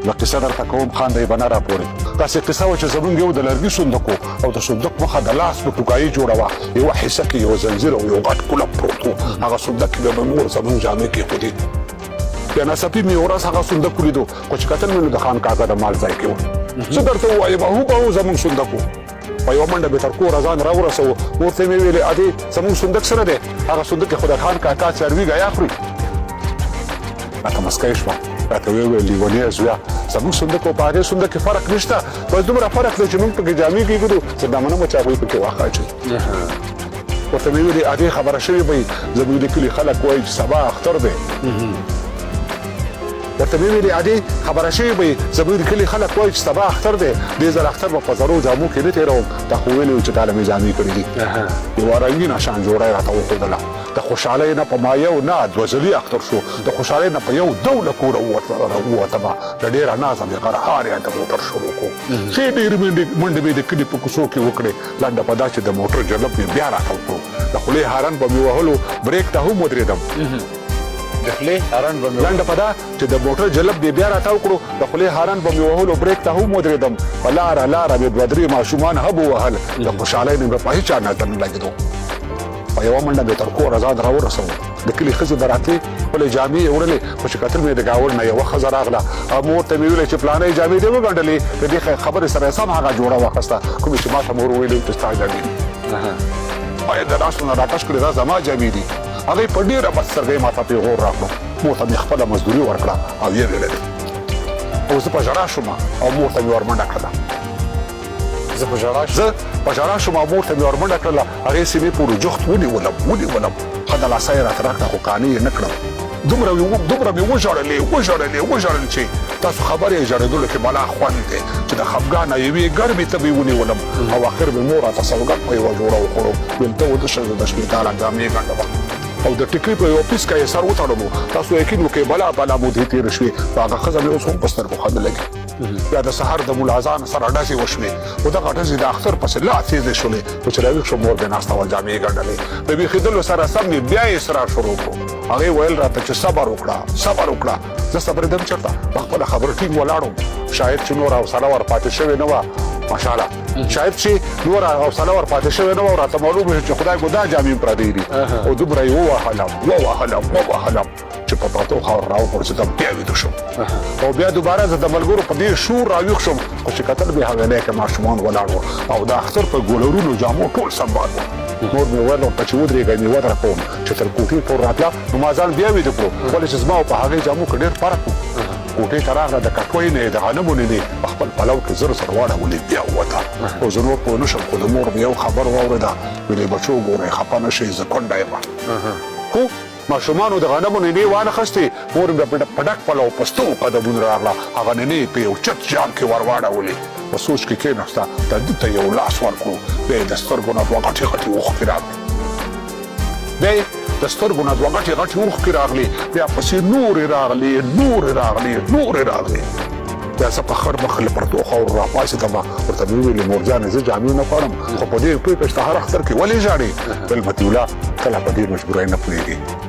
زه کیسه درته کوم خاندئ به نه راپورې داسې قصه وه چې زمونږ یو د لرګي صندوق و او د صندوق مخه د لاس په ټوکایي جوړه وه یوه حصه کې یو زنځیر او یو غټ کولپ پروت و هغه صندوق کې به مې مور زمونږ جامې کېښودې بیا ناڅاپي مې یو ورځ هغه صندوق ولیدو خو چې کتل مې نو د خان کاکا د مال ځای کې و څه درته ووایم هوبهو زمونږ صندوق و په یوه منډه مې تر کوره ځان راورسوو مور ته مې ویلې ادې زمونږ صندوق سره دی هغه صندوق کې خو د خان کاکا څاروي ګیا خوري راته مسکی شوه راته ویې ویل لیونیه زویه زمونږ صندوق او په هغې صندوق کې فرق نشته بس دومره فرق دی چې موږ پکې جامې کېږدو زه دا منمه چې هغوی پکې واښه اچوي ورته مې ویلې ادې خبره شوې به زموږ د کلي خلک وایي چې سبا اختر دی ورته مې ویلې ادې خبره شوې به زموږ د کلي خلک وایي چې سبا اختر دی دې ځل اختر به په زرو جامو کې نه تېروم تا خو ویلې وو چې تا له مې جامې کړي دي یوه رنګینه شان جوړه یې راته وښودله د خوشحالۍ نه په ما یو نه دوه ځلي اختر شو د خوشحالۍ نه په یو ډوله کوره ووتمه د ډېره نازه مې غرهارې د موټر شروع کړو ښې ډېرې منډې مې د کلي په کوڅو کې وکړې لنډه په دا چې د موټر جلب مې بیا راته وکړو د خولې هارن به مې وهلو بریک ته هم ودرېدم لنډه په دا چې د موټر جلب دې بیا راته وکړو د خولې هارن به مې وهلو بریک ته هم ودرېدم په لاره مې دوه درې ماشومان هم ووهل د خوشحالۍ نه مې په هېچا نظر نه لګېدو په یوه منډه مې تر کوره ځان راورسوو د کلي ښځې به راتلې خپلې جامې یې وړلې خو چې کتل مې د ګاونډ نه یوه ښځه راغله مور ته مې ویلې چې فلانۍ جامې دې وګنډلې د دې خبرې سره یې سم هغه جوړه واخیسته کومې چې ما ته مور ویلې چې ستا جامې دي باید د ناستو نه راکش کړې دا زما جامې دي هغې په ډېره بدسترګۍ ما ته پیغور راکړو مور ته مې خپله مزدوري ورکړه او یې ویلې او زه په ژړا شوم او مور ته مې ورمنډه کړله زه په ژړا شوم او مور ته مې ورمنډه کړله هغې سیمې پورې جخت ونیولم ښه د لاسه یې راته راکړه خو قانع یې نه کړم دومره مې وژړلې چې تاسو خبرې یې ژړېدلو کې بلا خوند دی چې د خفګانه یوې ګرمې تبې ونیولم او اخر مې مور راته سوګند په یوه جوړه وخوړو ویل ته د ښځو د شپېتاله جامې ګنډوه او د ټیکري په یوه پیسکه یې سر وتړلو تاسو یقین وکړئ بلا مودې تېرې شوې په هغه ښځه مې اوس هم په سترګو ښه نه لګي بیا د سهار د ملازان سره ډزې وشوې خو دغه ډزې د اختر پسې لا تېزې شولې خو چې راویښ شوم مور بې ناسته وه جامې یې ګنډلې د ویښېدلو سره سم مې بیا یې اصرار شروع کړو هغې ویل راته چې صبر وکړه زه صبرېدم چېرته په خپله خبره ټینګ ولاړم شاید چې نوره حوصله ورپاتې شوې نه وه ماشاءالله شاید چې نوره حوصله ورپاتې شوې نه وه او راته معلوم شو چې خدای ګو دا جامې پردې دي او دومره یې ووهلم چې په پاتو خاور راوغورځېدم بیا ویده شوم او بیا دوباره زه د ملګرو په دې شور راویښ شوم خو چې کتل مې حویلی کې ماشومان ولاړ وو او د اختر په ګولرونو جامو ټول سنبال وو مور مې ویل ورته چې ودرېږئ مې ودرکوم چې تر کوټې پورې راتله نو ما ځان بیا ویده کړو ولې چې زما او په هغې جامو کې ډېر فرق و کوټې ته راغله د کټوۍ نه یې د غنمو نه یې په خپل پلو کې زر واړولې بیا ووته او زه نور پوه نه شم خو د مور مې یو خبر واورېده ویلې بچو ګورئ خفه نه شئ زه کونډه یم خو ماشومانو د غنمو نینې وانخښتې مور مې په ډک پلو په ستو قدمونو راغله هغه نینې په یو چت جام کې ور واړولې په سوچ کې کېناسته د ده ته یو لاس ورکړو بیا یې د سترګو نه دوه غټې اوښکې راغلې بیا پسې نورې راغلې بیا زه په خړ مخ له پرتو خاورو راپاڅېدم ورته مې وویلې مورجانې زه جامې نه غواړم خو په دې پوه کړه چې ته هر اختر کې ولې ژاړې ویل مطیع الله کله په دې مجبورۍ نه پوهېږې